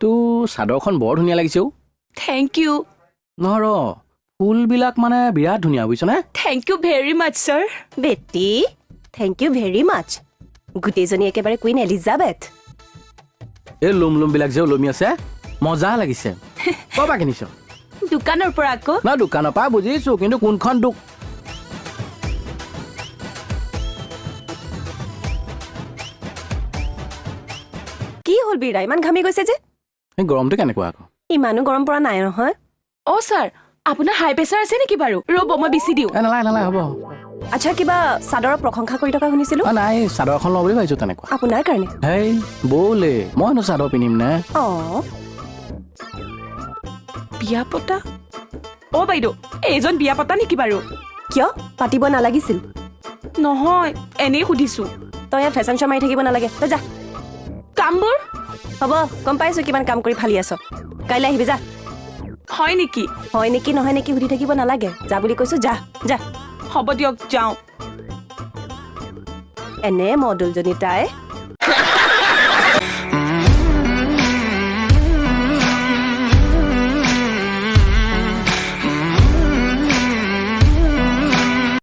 তোৰ চাদৰখন বৰ ধুনীয়া লাগিছে অ' থেংক ইউ নহয় ৰ ফুলবিলাক মানে বিৰাট ধুনীয়া বুজিছনে thank you very much sir বেটি থেংক ইউ ভেৰি মাছ গোটেইজনী একেবাৰে কুইন এলিজাবেথ এই লোমবিলাক যে ওলমি আছে মজা লাগিছে ক'ৰ পৰা কিনিছ দোকানৰ পৰা আকৌ না দোকানৰ পৰা বুজিছোঁ কিন্তু কোনখন কি হ'ল বীৰা ইমান ঘামি গৈছে যে এই গৰমটো কেনেকুৱা আকৌ ইমানো গৰম পৰা নাই নহয় অ' ছাৰ আপোনাৰ হাই প্ৰেছাৰ আছে নেকি বাৰু ৰ'ব মই বেছি দিওঁ নালাগে হ'ব আচ্ছা কিবা চাদৰৰ প্ৰশংসা কৰি থকা শুনিছিলো নাই চাদৰখন লওঁ বুলি ভাবিছোঁ তেনেকুৱা আপোনাৰ কাৰণে হেই বৌলে মইনো চাদৰ পিন্ধিম নে অঁ বিয়া পতা অ' বাইদেউ এইজন বিয়া পতা নেকি বাৰু কিয় পাতিব নালাগিছিল নহয় এনেই সুধিছো তই ইয়াত ফেশ্বন শ্ব' মাৰি থাকিব নালাগে তই যা কামবোৰ হ'ব গম পাইছো কিমান কাম কৰি ফালি আছ কাইলৈ আহিবি যা হয় নেকি হয় নেকি নহয় নেকি সুধি থাকিব নালাগে যা বুলি কৈছো যা যা হ'ব দিয়ক যাওঁ এনে মডুলজনী তাই